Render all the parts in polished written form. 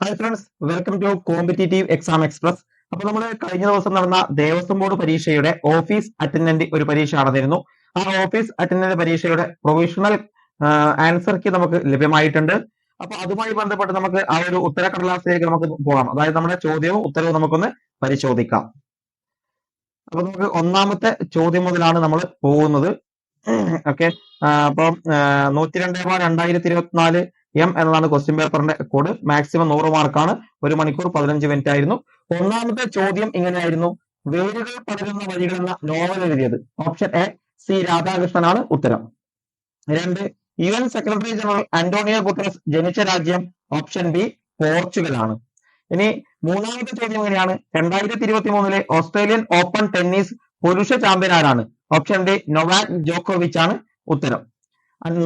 Hi friends, welcome to competitive exam express. അപ്പൊ നമ്മൾ കഴിഞ്ഞ ദിവസം നടന്ന ദേവസ്വം ബോർഡ് പരീക്ഷയുടെ ഓഫീസ് അറ്റൻഡന്റ് ഒരു പരീക്ഷ നടന്നിരുന്നു. ആ ഓഫീസ് അറ്റൻഡന്റ് പരീക്ഷയുടെ പ്രൊവിഷണൽ ആൻസർ കീ നമുക്ക് ലഭ്യമായിട്ടുണ്ട്. അപ്പൊ അതുമായി ബന്ധപ്പെട്ട് നമുക്ക് ആ ഒരു ഉത്തരക്കടലാസിലേക്ക് നമുക്ക് പോകാം. അതായത് നമ്മുടെ ചോദ്യവും ഉത്തരവും നമുക്കൊന്ന് പരിശോധിക്കാം. അപ്പൊ നമുക്ക് ഒന്നാമത്തെ ചോദ്യം മുതലാണ് നമ്മൾ പോകുന്നത്. ഓക്കെ, അപ്പം 102/2024 എം എന്നതാണ് ക്വസ്റ്റ്യൻ പേപ്പറിന്റെ കോഡ്. മാക്സിമം 100 മാർക്കാണ്. 1 മണിക്കൂർ 15 മിനിറ്റ് ആയിരുന്നു. ഒന്നാമത്തെ ചോദ്യം ഇങ്ങനെയായിരുന്നു: വേരുകൾ പടരുന്ന വഴികൾ എന്ന നോവൽ എഴുതിയത്? ഓപ്ഷൻ എ സി രാധാകൃഷ്ണനാണ് ഉത്തരം. 2, UN secretary general Antonio Guterres ജനിച്ച രാജ്യം? ഓപ്ഷൻ ബി പോർച്ചുഗൽ ആണ്. ഇനി മൂന്നാമത്തെ ചോദ്യം എങ്ങനെയാണ്: 2023 ഓസ്ട്രേലിയൻ ഓപ്പൺ ടെന്നീസ് പുരുഷ ചാമ്പ്യൻ ആരാണ്? ഓപ്ഷൻ ഡി നൊവാക് ജോക്കോവിച്ച് ആണ് ഉത്തരം.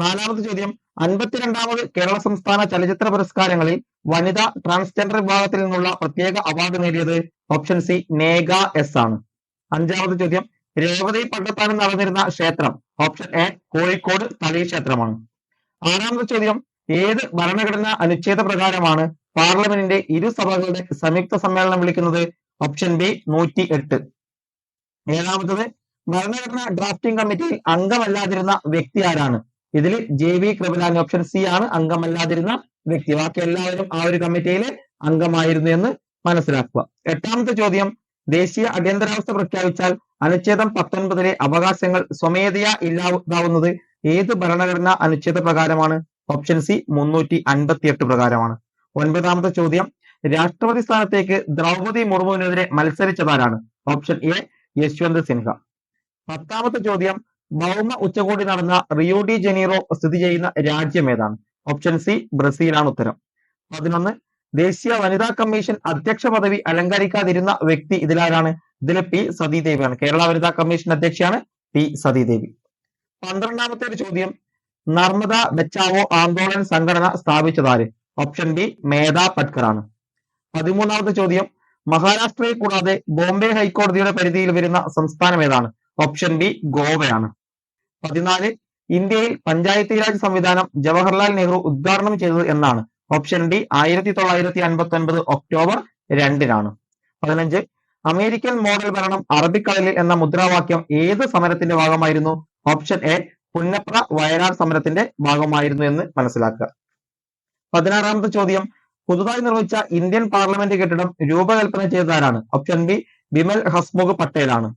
നാലാമത്തെ ചോദ്യം: 52ാമത് കേരള സംസ്ഥാന ചലച്ചിത്ര പുരസ്കാരങ്ങളിൽ വനിതാ ട്രാൻസ്ജെൻഡർ വിഭാഗത്തിൽ നിന്നുള്ള പ്രത്യേക അവാർഡ് നേടിയത്? ഓപ്ഷൻ സി നേഗ എസ് ആണ്. അഞ്ചാമത്തെ ചോദ്യം: രേവതി പട്ടത്താനം നടന്നിരുന്ന ക്ഷേത്രം? ഓപ്ഷൻ എ കോഴിക്കോട് തളി ക്ഷേത്രമാണ്. ആറാമത്തെ ചോദ്യം: ഏത് ഭരണഘടനാ അനുച്ഛേദ പ്രകാരമാണ് പാർലമെന്റിന്റെ ഇരുസഭകളുടെ സംയുക്ത സമ്മേളനം വിളിക്കുന്നത്? Option B 108. ഏഴാമത്തത്: ഭരണഘടനാ ഡ്രാഫ്റ്റിംഗ് കമ്മിറ്റിയിൽ അംഗമല്ലാതിരുന്ന വ്യക്തി ആരാണ്? ഇതിൽ JV കൃപലാനി ഓപ്ഷൻ സി ആണ് അംഗമല്ലാതിരുന്ന വ്യക്തി. ബാക്കി എല്ലാവരും ആ ഒരു കമ്മിറ്റിയിൽ അംഗമായിരുന്നു എന്ന് മനസ്സിലാക്കുക. എട്ടാമത്തെ ചോദ്യം: ദേശീയ അടിയന്തരാവസ്ഥ പ്രഖ്യാപിച്ചാൽ അനുച്ഛേദം 19 അവകാശങ്ങൾ സ്വമേധയാ ഇല്ലാതാവുന്നത് ഏത് ഭരണഘടനാ അനുച്ഛേദ പ്രകാരമാണ്? ഓപ്ഷൻ സി 358 പ്രകാരമാണ്. ഒൻപതാമത്തെ ചോദ്യം: രാഷ്ട്രപതി സ്ഥാനത്തേക്ക് ദ്രൗപദി മുർമുവിനെതിരെ മത്സരിച്ചതാരാണ്? Option A Yashwant Sinha. പത്താമത്തെ ചോദ്യം: ഭൗമ ഉച്ചകോടി നടന്ന റിയോ ഡി ജനീറോ സ്ഥിതി ചെയ്യുന്ന രാജ്യം ഏതാണ്? ഓപ്ഷൻ സി ബ്രസീലാണ് ഉത്തരം. 11, ദേശീയ വനിതാ കമ്മീഷൻ അധ്യക്ഷ പദവി അലങ്കരിക്കാതിരുന്ന വ്യക്തി ഇതിലാരാണ്? ഇതിൽ പി സതീദേവിയാണ്. കേരള വനിതാ കമ്മീഷൻ അധ്യക്ഷയാണ് പി സതീദേവി. 12ാമത്തെ ഒരു ചോദ്യം: നർമ്മദ ബച്ചാവോ ആന്തോളൻ സംഘടന സ്ഥാപിച്ചതാര്? ഓപ്ഷൻ ബി മേധാ പട്കർ ആണ്. 13ാമത്തെ ചോദ്യം: മഹാരാഷ്ട്രയെ കൂടാതെ ബോംബെ ഹൈക്കോടതിയുടെ പരിധിയിൽ വരുന്ന സംസ്ഥാനം ഏതാണ്? Option B ഗോവയാണ്. 14, ഇന്ത്യയിൽ പഞ്ചായത്തി രാജ് സംവിധാനം ജവഹർലാൽ നെഹ്റു ഉദ്ഘാടനം ചെയ്തത് എന്നാണ്? ഓപ്ഷൻ ഡി 1959 ഒക്ടോബർ 2-നാണ്. 15, അമേരിക്കൻ മോഡൽ ഭരണം അറബിക്കടലിൽ എന്ന മുദ്രാവാക്യം ഏത് സമരത്തിന്റെ ഭാഗമായിരുന്നു? ഓപ്ഷൻ എ പുന്നപ്ര വയനാട് സമരത്തിന്റെ ഭാഗമായിരുന്നു എന്ന് മനസ്സിലാക്കുക. 16ാമത്തെ ചോദ്യം: പുതുതായി നിർമ്മിച്ച ഇന്ത്യൻ പാർലമെന്റ് കെട്ടിടം രൂപകൽപ്പന ചെയ്തതാരാണ്? ഓപ്ഷൻ ബി ബിമൽ ഹസ്മുഖ് പട്ടേലാണ്.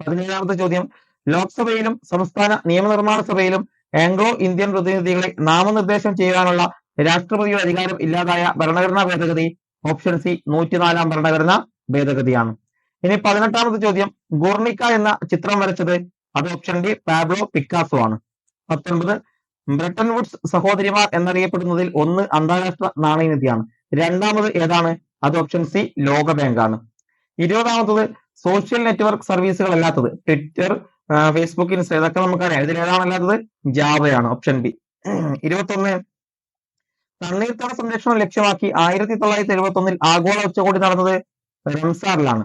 17ാമത്തെ ചോദ്യം: ലോക്സഭയിലും സംസ്ഥാന നിയമനിർമ്മാണ സഭയിലും ആംഗ്ലോ ഇന്ത്യൻ പ്രതിനിധികളെ നാമനിർദ്ദേശം ചെയ്യാനുള്ള രാഷ്ട്രപതിയുടെ അധികാരം ഇല്ലാതായ ഭരണഘടനാ ഭേദഗതി? ഓപ്ഷൻ സി 104-ാം ഭരണഘടനാ ഭേദഗതിയാണ്. ഇനി 18ാമത്തെ ചോദ്യം: ഗുർണിക്ക എന്ന ചിത്രം വരച്ചത്? അത് ഓപ്ഷൻ ഡി പാബ്ലോ പിക്കാസോ ആണ്. 19, ബ്രട്ടൺ വുഡ്സ് സഹോദരിമാർ എന്നറിയപ്പെടുന്നതിൽ ഒന്ന് അന്താരാഷ്ട്ര നാണയനിധിയാണ്. രണ്ടാമത് ഏതാണ്? അത് ഓപ്ഷൻ സി ലോക ബാങ്ക് ആണ്. 20ാമത്തത് സോഷ്യൽ നെറ്റ്വർക്ക് സർവീസുകൾ അല്ലാത്തത്? ട്വിറ്റർ, ഫേസ്ബുക്ക്, ഇൻസ്റ്റ, ഇതൊക്കെ നമുക്കറിയാം. ഇതിൽ ഏതാണല്ലാത്തത്? ജാവയാണ്. Option B. 21, തണ്ണീർത്തട സംരക്ഷണം ലക്ഷ്യമാക്കി 1971 ആഗോള ഉച്ചകോടി നടന്നത് റംസാറിലാണ്.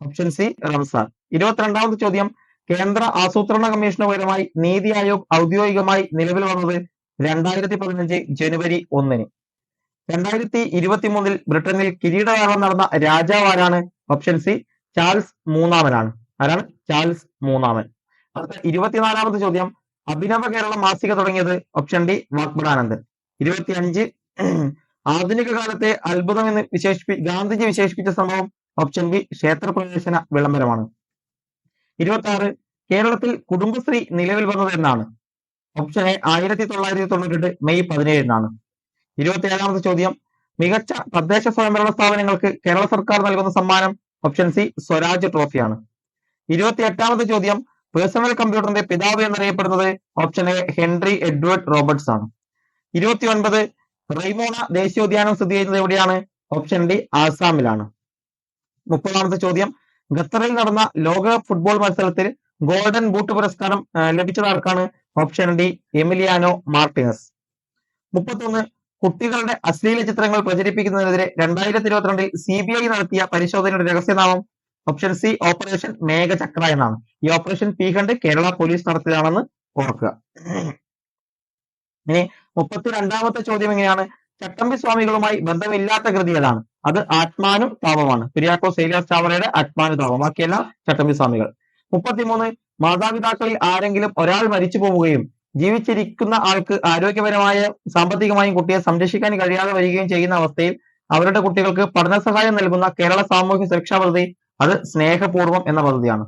Option C Ramsar. 22ാമത്തെ ചോദ്യം: കേന്ദ്ര ആസൂത്രണ കമ്മീഷന് പകരമായി നീതി ആയോഗ് ഔദ്യോഗികമായി നിലവിൽ വന്നത് 2015 ജനുവരി 1-ന്. 2023 ബ്രിട്ടനിൽ കിരീടധാരണം നടന്ന രാജാവ് ആരാണ്? ഓപ്ഷൻ സി ചാൾസ് മൂന്നാമനാണ്. ആരാണ്? ചാൾസ് മൂന്നാമൻ. അടുത്ത 24ാമത്തെ ചോദ്യം: അഭിനവ കേരളം മാസിക തുടങ്ങിയത്? Option D Vagbhatananda. 25, ആധുനിക കാലത്തെ അത്ഭുതം എന്ന് ഗാന്ധിജി വിശേഷിപ്പിച്ച സംഭവം? ഓപ്ഷൻ ബി ക്ഷേത്രപ്രവേശന വിളംബരമാണ്. 26, കേരളത്തിൽ കുടുംബശ്രീ നിലവിൽ വന്നത് എന്നാണ്? ഓപ്ഷൻ എ 1998 മെയ് 17-നാണ്. 27ാമത്തെ ചോദ്യം: മികച്ച തദ്ദേശ സ്വയംഭരണ സ്ഥാപനങ്ങൾക്ക് കേരള സർക്കാർ നൽകുന്ന സമ്മാനം? ഓപ്ഷൻ സി സ്വരാജ് ട്രോഫിയാണ്. 28ാമത്തെ ചോദ്യം: പേഴ്സണൽ കമ്പ്യൂട്ടറിന്റെ പിതാവ് എന്നറിയപ്പെടുന്നത്? Option A Henry Edward Roberts ആണ്. 29, റെയ്മോണ ദേശീയോദ്യാനം സ്ഥിതി ചെയ്യുന്നത് എവിടെയാണ്? Option D ആസാമിലാണ്. 30ാമത്തെ ചോദ്യം: ഖത്തറിൽ നടന്ന ലോകകപ്പ് ഫുട്ബോൾ മത്സരത്തിൽ ഗോൾഡൻ ബൂട്ട് പുരസ്കാരം ലഭിച്ചത് ആർക്കാണ്? Option D Emiliano Martinez. 31, കുട്ടികളുടെ അശ്ലീല ചിത്രങ്ങൾ പ്രചരിപ്പിക്കുന്നതിനെതിരെ 2022 CBI നടത്തിയ പരിശോധനയുടെ രഹസ്യനാമം? ഓപ്ഷൻ സി ഓപ്പറേഷൻ മേഘചക്ര എന്നാണ്. ഈ ഓപ്പറേഷൻ പീഹണ്ട് കേരള പോലീസ് നടത്തിയതാണെന്ന് ഓർക്കുക. ഇനി 32ാമത്തെ ചോദ്യം എങ്ങനെയാണ്: ചട്ടമ്പി സ്വാമികളുമായി ബന്ധമില്ലാത്ത കൃതി ഏതാണ്? അത് ആത്മാനുതാപമാണ്. കുര്യാക്കോസ് ഏലിയാസ് ചാവറയുടെ ആത്മാനുതാപം. ബാക്കിയെല്ലാം ചട്ടമ്പി സ്വാമികൾ. 33 മാതാപിതാക്കളിൽ ആരെങ്കിലും ഒരാൾ മരിച്ചു പോവുകയും ജീവിച്ചിരിക്കുന്ന ആൾക്ക് ആരോഗ്യപരമായ സാമ്പത്തികമായും കുട്ടിയെ സംരക്ഷിക്കാൻ കഴിയാതെ വരികയും ചെയ്യുന്ന അവസ്ഥയിൽ അവരുടെ കുട്ടികൾക്ക് പഠന സഹായം നൽകുന്ന കേരള സാമൂഹ്യ സുരക്ഷാ പദ്ധതി അത് സ്നേഹപൂർവം എന്ന പദ്ധതിയാണ്.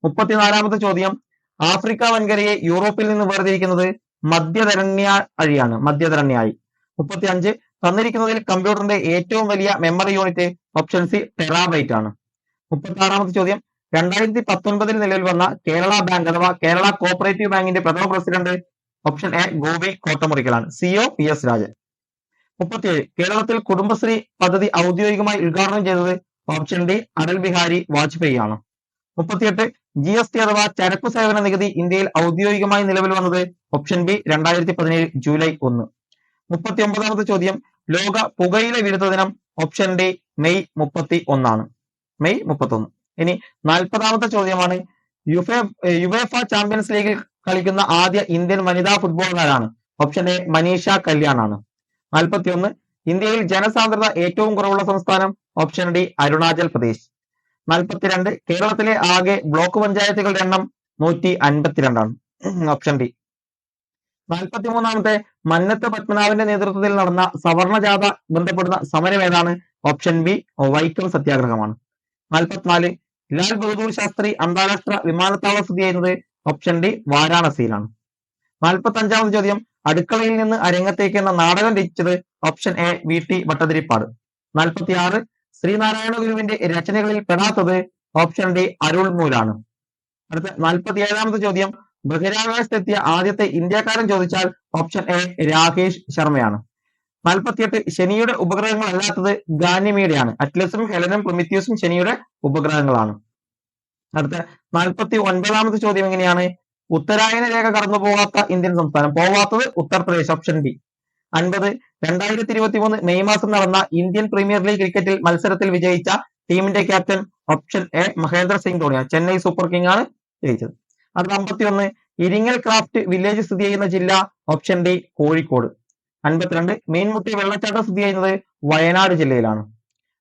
34ാമത്തെ ചോദ്യം, ആഫ്രിക്ക വൻകരയെ യൂറോപ്പിൽ നിന്ന് വേർതിരിക്കുന്നത് മധ്യധരണ്യാഴിയാണ്. മധ്യധരണ്യാഴി. 35 തന്നിരിക്കുന്നതിൽ കമ്പ്യൂട്ടറിന്റെ ഏറ്റവും വലിയ memory unit option C terabyte ആണ്. 36ാമത്തെ ചോദ്യം, 2019 നിലവിൽ വന്ന കേരള ബാങ്ക് അഥവാ കേരള കോഓപ്പറേറ്റീവ് ബാങ്കിന്റെ പ്രഥമ പ്രസിഡന്റ് ഓപ്ഷൻ എ ഗോപി കോട്ടമുറിക്കലാണ്. C O P S Rajan. 37 കേരളത്തിൽ കുടുംബശ്രീ പദ്ധതി ഔദ്യോഗികമായി ഉദ്ഘാടനം ചെയ്തത് ഓപ്ഷൻ ഡി അടൽ ബിഹാരി വാജ്പേയി ആണ്. 38 GST അഥവാ ചരക്കു സേവന നികുതി ഇന്ത്യയിൽ ഔദ്യോഗികമായി നിലവിൽ വന്നത് ഓപ്ഷൻ ബി 2017 ജൂലൈ 1. 39ാമത്തെ ചോദ്യം, ലോക പുകയില വിരുദ്ധ ദിനം ഓപ്ഷൻ ഡി മെയ് 31 ആണ്. മെയ് 31. ഇനി 40ാമത്തെ ചോദ്യമാണ്, യുവേഫ ചാമ്പ്യൻസ് ലീഗിൽ കളിക്കുന്ന ആദ്യ ഇന്ത്യൻ വനിതാ ഫുട്ബോളറാണ്? ഓപ്ഷൻ എ മനീഷ കല്യാൺ ആണ്. 41 ഇന്ത്യയിൽ ജനസാന്ദ്രത ഏറ്റവും കുറവുള്ള സംസ്ഥാനം? Option D Arunachal Pradesh. 42 കേരളത്തിലെ ആകെ ബ്ലോക്ക് പഞ്ചായത്തുകളുടെ എണ്ണം 152 ആണ്. Option D. 43ാമത്തെ മന്നത്ത് പത്മനാഭന്റെ നേതൃത്വത്തിൽ നടന്ന സവർണ ജാഥ ബന്ധപ്പെടുന്ന സമരം ഏതാണ്? ഓപ്ഷൻ ബി വൈക്കം സത്യാഗ്രഹമാണ്. 44 ലാൽ ബഹദൂർ ശാസ്ത്രി അന്താരാഷ്ട്ര വിമാനത്താവളം സ്ഥിതി ചെയ്യുന്നത്? Option D വാരാണസിയിലാണ്. 45ാമത്തെ ചോദ്യം, അടുക്കളയിൽ നിന്ന് അരങ്ങത്തേക്ക് എന്ന നാടകം രചിച്ചത്? Option A V T Bhattathiripad. 46 Sreenarayana ഗുരുവിന്റെ രചനകളിൽ പെടാത്തത്? Option D അരുൾമൂലാണ്. അടുത്ത 47ാമത്തെ ചോദ്യം, ബഹിരാകാശത്തെത്തിയ ആദ്യത്തെ ഇന്ത്യക്കാരൻ ചോദിച്ചാൽ? ഓപ്ഷൻ എ രാകേഷ് ശർമ്മയാണ്. 48 ശനിയുടെ ഉപഗ്രഹങ്ങൾ അല്ലാത്തത്? ഗാനിമീഡയാണ്. അറ്റ്ലസും ഹെലനും പ്രൊമിത്യൂസും ശനിയുടെ ഉപഗ്രഹങ്ങളാണ്. അടുത്ത 49ാമത്തെ ചോദ്യം എങ്ങനെയാണ്? ഉത്തരായന രേഖ കടന്നു പോകാത്ത ഇന്ത്യൻ സംസ്ഥാനം? പോവാത്തത് ഉത്തർപ്രദേശ്. Option B. 50 2023 മെയ് മാസം നടന്ന ഇന്ത്യൻ പ്രീമിയർ ലീഗ് ക്രിക്കറ്റിൽ മത്സരത്തിൽ വിജയിച്ച ടീമിന്റെ captain? Option A Mahendra Singh ധോണിയാണ്. ചെന്നൈ സൂപ്പർ കിങ് ആണ് ജയിച്ചത്. അടുത്ത 51 ഇരിങ്ങൽ ക്രാഫ്റ്റ് വില്ലേജ് സ്ഥിതി ചെയ്യുന്ന ജില്ല? Option D Kozhikode. 52 മീൻമുട്ടി വെള്ളച്ചാട്ടം സ്ഥിതി ചെയ്യുന്നത് വയനാട് ജില്ലയിലാണ്.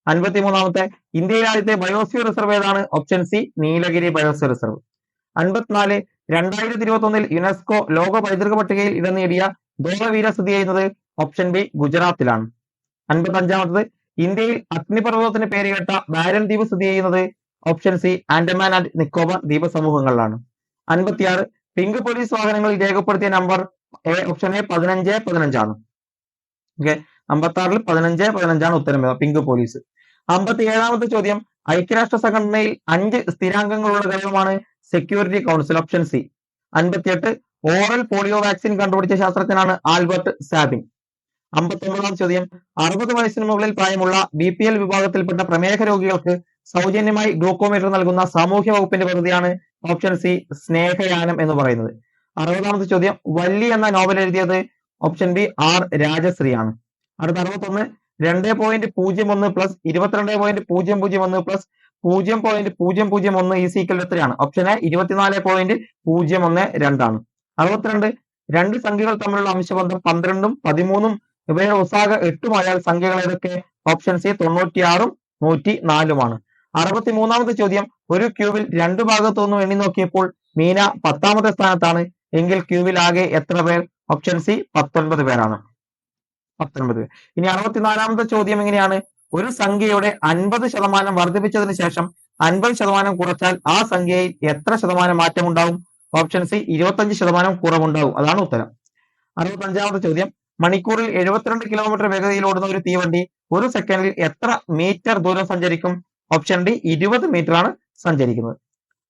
53ാമത്തെ ഇന്ത്യയിലെ ആദ്യത്തെ ബയോസ്ഫിയർ റിസർവ് ഏതാണ്? Option C Nilgiri biosphere reserve. 54 2021 UNESCO ലോക പൈതൃക പട്ടികയിൽ ഇടം നേടിയ ധോളവീര സ്ഥിതി ചെയ്യുന്നത്? Option B ഗുജറാത്തിലാണ്. 55ാമത്തത് ഇന്ത്യയിൽ അഗ്നിപർവ്വതത്തിന് പേര് കേട്ട ബാരൻ ദ്വീപ് സ്ഥിതി ചെയ്യുന്നത്? Option C Andaman and Nicobar ദ്വീപ സമൂഹങ്ങളിലാണ്. 56 പിങ്ക് പോലീസ് വാഹനങ്ങളിൽ രേഖപ്പെടുത്തിയ നമ്പർ? ഓപ്ഷൻ എ 1515 ആണ്. ഓക്കെ, 56 1515 ആണ് ഉത്തരം. Pink police. 57ാമത്തെ ചോദ്യം, ഐക്യരാഷ്ട്ര സംഘടനയിൽ 5 സ്ഥിരാംഗങ്ങളുള്ള ഘടകമാണ് security council? Option C. 58 oral polio vaccine കണ്ടുപിടിച്ച ശാസ്ത്രജ്ഞനാണ് ആൽബർട്ട് സാബിൻ. 59ാം ചോദ്യം, 60 വയസ്സിന് മുകളിൽ പ്രായമുള്ള BPL വിഭാഗത്തിൽപ്പെട്ട പ്രമേഹ രോഗികൾക്ക് സൗജന്യമായി ഗ്ലൂക്കോമീറ്റർ നൽകുന്ന സാമൂഹ്യ വകുപ്പിന്റെ പദ്ധതിയാണ്? ഓപ്ഷൻ സി സ്നേഹയാനം എന്ന് പറയുന്നത്. 60ാമത്തെ ചോദ്യം, വല്ലി എന്ന നോവൽ എഴുതിയത്? ഓപ്ഷൻ ബി ആർ രാജശ്രീ ആണ്. അടുത്ത 61 2.01 പ്ലസ് 22.001 പ്ലസ് 0.001 ഈസ് ഈക്വൽ എത്രയാണ്? ഓപ്ഷൻ എ 24.012 ആണ്. 62 രണ്ട് സംഖ്യകൾ തമ്മിലുള്ള അംശബന്ധം 12ഉം 13ഉം ഇവയുടെ ഒസാഗ 8ഉമായാൽ സംഖ്യകൾ ഏതൊക്കെ? Option C 96ഉം 104ഉമാണ്. 63ാമത്തെ ചോദ്യം, ഒരു ക്യൂബിൽ രണ്ടു ഭാഗത്തു നിന്നും എണ്ണി നോക്കിയപ്പോൾ മീന 10ാമത്തെ സ്ഥാനത്താണ് എങ്കിൽ ക്യൂബിൽ ആകെ എത്ര പേർ? ഓപ്ഷൻ സി 19 പേരാണ്. 19 പേർ. ഇനി 64ാമത്തെ ചോദ്യം എങ്ങനെയാണ്? ഒരു സംഖ്യയുടെ 50% വർദ്ധിപ്പിച്ചതിന് ശേഷം 50% കുറച്ചാൽ ആ സംഖ്യയിൽ എത്ര ശതമാനം മാറ്റം ഉണ്ടാവും? Option C 25% കുറവുണ്ടാവും. അതാണ് ഉത്തരം. 65ാമത്തെ ചോദ്യം, മണിക്കൂറിൽ 72 കിലോമീറ്റർ വേഗതയിൽ ഓടുന്ന ഒരു തീവണ്ടി ഒരു സെക്കൻഡിൽ എത്ര മീറ്റർ ദൂരം സഞ്ചരിക്കും? ഓപ്ഷൻ ഡി 20 മീറ്റർ ആണ് സഞ്ചരിക്കുന്നത്.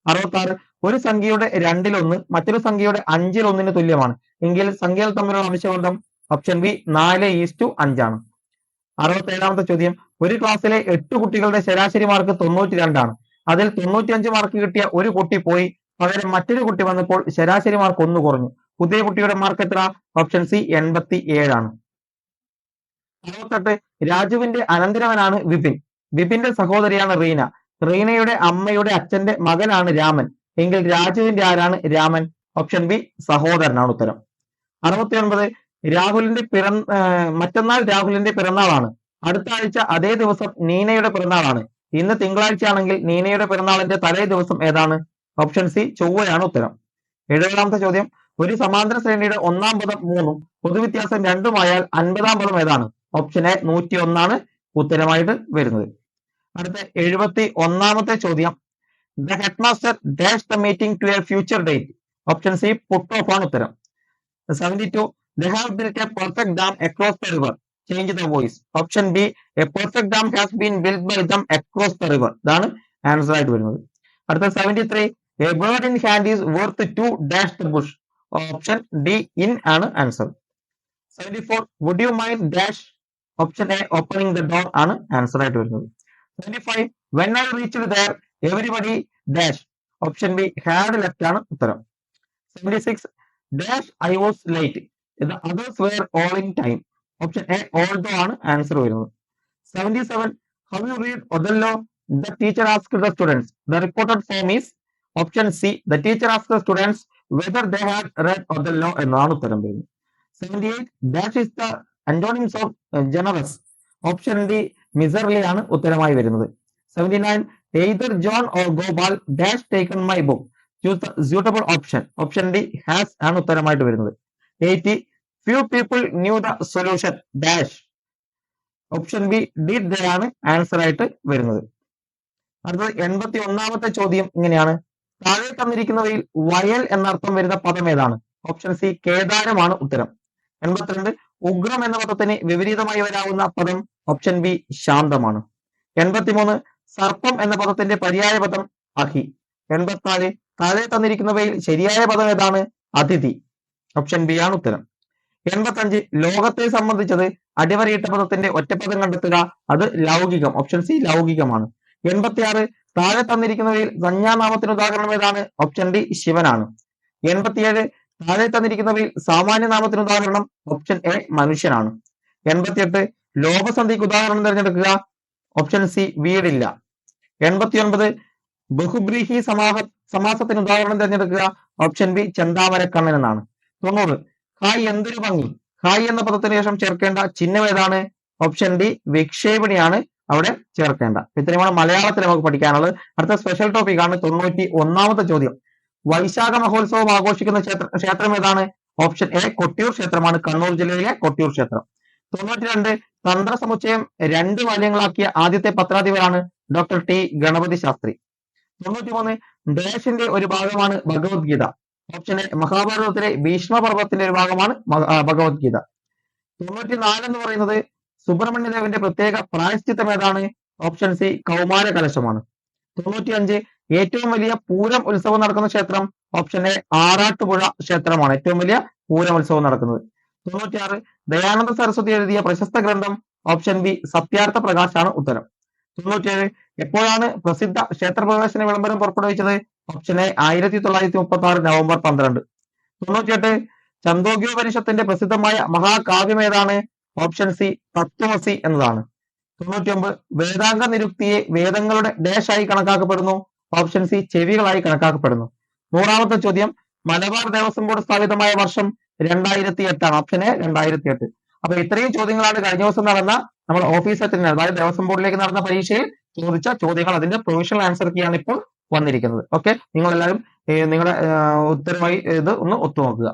66 ഒരു സംഖ്യയുടെ 2/1 മറ്റൊരു സംഖ്യയുടെ 5/1 തുല്യമാണ് എങ്കിൽ സംഖ്യകൾ തമ്മിലുള്ള അംശബന്ധം? ഓപ്ഷൻ ബി 4:5 ആണ്. 67ാമത്തെ ചോദ്യം, ഒരു ക്ലാസ്സിലെ 8 കുട്ടികളുടെ ശരാശരി മാർക്ക് 92 ആണ്. അതിൽ 95 മാർക്ക് കിട്ടിയ ഒരു കുട്ടി പോയി, പകരം മറ്റൊരു കുട്ടി വന്നപ്പോൾ ശരാശരി മാർക്ക് 1 കുറഞ്ഞു. പുതിയ കുട്ടിയുടെ മാർക്ക് എത്ര? ഓപ്ഷൻ സി 87 ആണ്. 68 രാജുവിന്റെ അനന്തരവനാണ് വിപിൻ. വിപിന്റെ സഹോദരിയാണ് റീന. റീനയുടെ അമ്മയുടെ അച്ഛന്റെ മകനാണ് രാമൻ എങ്കിൽ രാജുവിന്റെ ആരാണ് രാമൻ? ഓപ്ഷൻ ബി സഹോദരനാണ് ഉത്തരം. 69 രാഹുലിന്റെ മറ്റന്നാൾ രാഹുലിന്റെ പിറന്നാളാണ്. അടുത്ത ആഴ്ച അതേ ദിവസം നീനയുടെ പിറന്നാളാണ്. ഇന്ന് തിങ്കളാഴ്ച ആണെങ്കിൽ നീനയുടെ പിറന്നാളിന്റെ തലേ ദിവസം ഏതാണ്? ഓപ്ഷൻ സി ചൊവ്വയാണ് ഉത്തരം. 70ാമത്തെ ചോദ്യം, ഒരു സമാന്തര ശ്രേണിയുടെ ഒന്നാം പദം 3ഉം പൊതുവ്യത്യാസം 2ഉമായാൽ 50ാം പദം ഏതാണ്? ഓപ്ഷൻ എ 101 ആണ് ഉത്തരമായിട്ട് വരുന്നത്. അടുത്ത 71ാമത്തെ ചോദ്യം, the headmaster dash the meeting to a future date. Option C put off ആണ് ഉത്തരം. 72, they have built a perfect dam across the river. Change the voice. Option B, a perfect dam has been built by them across the river. ഇതാണ് answer ആയിട്ട് വരുന്നത്. അടുത്ത 73, a bird in hand is worth to dash the bush. Option D, in ആണ് answer. 74, would you mind dash? Option A, opening the door ആണ് answer ആയിട്ട് വരുന്നത്. 75, when I reached there, everybody dash. Option B, had left ആണ് ഉത്തരം. 76, dash I was late. The others were all in time. Option A, although ആണ് answer വരുന്നത്. 77, how you read Othello? The teacher asked the students. The reported form is option C, the teacher asked the students whether they had read Othello എന്നാണ് ഉത്തരം വരുന്നത്. 78, dash is the antonyms of generous. Option D, miserly ആണ് ഉത്തരമായി വരുന്നത്. 79, either John or Gopal dash taken my book. Choose the suitable option. Option D, has ആണ് ഉത്തരമായിട്ട് വരുന്നത്. 80, few people knew the solution dash. Option B, did they ആണ് answer ആയിട്ട് വരുന്നത്. അടുത്തത് 81ാമത്തെ ചോദ്യം ഇങ്ങനെയാണ്, താഴെ തന്നിരിക്കുന്നവയിൽ വയൽ എന്നർത്ഥം വരുന്ന പദം ഏതാണ്? ഓപ്ഷൻ സി കേദാരമാണ് ഉത്തരം. 82, ഉഗ്രം എന്ന പദത്തിന് വിപരീതമായി വരാവുന്ന പദം ഓപ്ഷൻ ബി ശാന്തമാണ്. 83, സർപ്പം എന്ന പദത്തിന്റെ പര്യായ പദം അഹി. 84, താഴെ തന്നിരിക്കുന്നവയിൽ ശരിയായ പദം ഏതാണ്? അതിഥി. ഓപ്ഷൻ ബി ആണ് ഉത്തരം. 85, ലോകത്തെ സംബന്ധിച്ചത് അടിവരയിട്ട പദത്തിന്റെ ഒറ്റപ്പദം കണ്ടെത്തുക. അത് ലൗകികം. Option C ലൗകികമാണ്. 86, താഴെ തന്നിരിക്കുന്നവയിൽ സംജ്ഞാനാമത്തിന് ഉദാഹരണം ഏതാണ്? Option D ശിവനാണ്. 87, താഴെ തന്നിരിക്കുന്നവയിൽ സാമാന്യനാമത്തിന് ഉദാഹരണം ഓപ്ഷൻ എ മനുഷ്യനാണ്. 88, ലോപസന്ധിക്ക് ഉദാഹരണം തിരഞ്ഞെടുക്കുക. ഓപ്ഷൻ സി വീടില്ല. 89, ബഹുബ്രീഹി സമാസത്തിന് ഉദാഹരണം തിരഞ്ഞെടുക്കുക. ഓപ്ഷൻ ബി ചെന്താമരക്കണ്ണൻ എന്നാണ്. 90, ഹായ് എന്തൊരു ഭംഗി. ഹായ് എന്ന പദത്തിന് ശേഷം ചേർക്കേണ്ട ചിഹ്നം ഏതാണ്? ഓപ്ഷൻ ഡി വിക്ഷേപണിയാണ് അവിടെ ചേർക്കേണ്ട. ഇത്രയുമാണ് മലയാളത്തിൽ നമുക്ക് പഠിക്കാനുള്ളത്. അടുത്ത സ്പെഷ്യൽ ടോപ്പിക് ആണ് 91ാമത്തെ ചോദ്യം, വൈശാഖ മഹോത്സവം ആഘോഷിക്കുന്ന ക്ഷേത്രം ഏതാണ്? ഓപ്ഷൻ എ കൊട്ടിയൂർ ക്ഷേത്രമാണ്, കണ്ണൂർ ജില്ലയിലെ കൊട്ടിയൂർ ക്ഷേത്രം. 92, തന്ത്ര സമുച്ചയം 2 വാല്യങ്ങളാക്കിയ ആദ്യത്തെ പത്രാധിപരാണ് ഡോക്ടർ ടി ഗണപതി ശാസ്ത്രി. 93, ഡേഷിന്റെ ഒരു ഭാഗമാണ് ഭഗവത്ഗീത. ഓപ്ഷൻ എ മഹാഭാരതത്തിലെ ഭീഷ്മപർവത്തിന്റെ ഒരു ഭാഗമാണ് ഭഗവത്ഗീത. 94 എന്ന് പറയുന്നത് സുബ്രഹ്മണ്യദേവന്റെ പ്രത്യേക പ്രായശ്ചിത്തം ഏതാണ്? ഓപ്ഷൻ സി കൗമാര കലശമാണ്. 95, ഏറ്റവും വലിയ പൂരം ഉത്സവം നടക്കുന്ന ക്ഷേത്രം ഓപ്ഷൻ എ ആറാട്ടുപുഴ ക്ഷേത്രമാണ് ഏറ്റവും വലിയ പൂരം ഉത്സവം നടക്കുന്നത്. 96, ദയാനന്ദ സരസ്വതി എഴുതിയ പ്രശസ്ത ഗ്രന്ഥം ഓപ്ഷൻ ബി സത്യാർത്ഥ പ്രകാശാണ് ഉത്തരം. 97, എപ്പോഴാണ് പ്രസിദ്ധ ക്ഷേത്രപ്രവേശന വിളംബരം പുറപ്പെടുവിച്ചത്? Option A 1936 November 12. 98, ഛന്ദോഗ്യോപനിഷത്തിന്റെ പ്രസിദ്ധമായ മഹാകാവ്യം ഏതാണ്? ഓപ്ഷൻ സി തത്വമസി എന്നതാണ്. 99, വേദാംഗ നിരുക്തിയെ വേദങ്ങളുടെ ഡാഷായി കണക്കാക്കപ്പെടുന്നു. ഓപ്ഷൻ സി ചെവികളായി കണക്കാക്കപ്പെടുന്നു. 100ാമത്തെ ചോദ്യം, മലബാർ ദേവസ്വം ബോർഡ് സ്ഥാപിതമായ വർഷം 2008 ആണ്. Option A 2008. അപ്പൊ ഇത്രയും ചോദ്യങ്ങളാണ് കഴിഞ്ഞ ദിവസം നടന്ന നമ്മൾ ഓഫീസ് അറ്റൻഡ് അതായത് ദേവസ്വം ബോർഡിലേക്ക് നടന്ന പരീക്ഷയിൽ ചോദിച്ച ചോദ്യങ്ങൾ. അതിന്റെ പ്രൊവിഷണൽ ആൻസർ കീയാണ് ഇപ്പോൾ വന്നിരിക്കുന്നത്. ഓക്കെ, നിങ്ങൾ എല്ലാവരും നിങ്ങളുടെ ഉത്തരമായി ഇത് ഒന്ന് ഒത്തുനോക്കുക.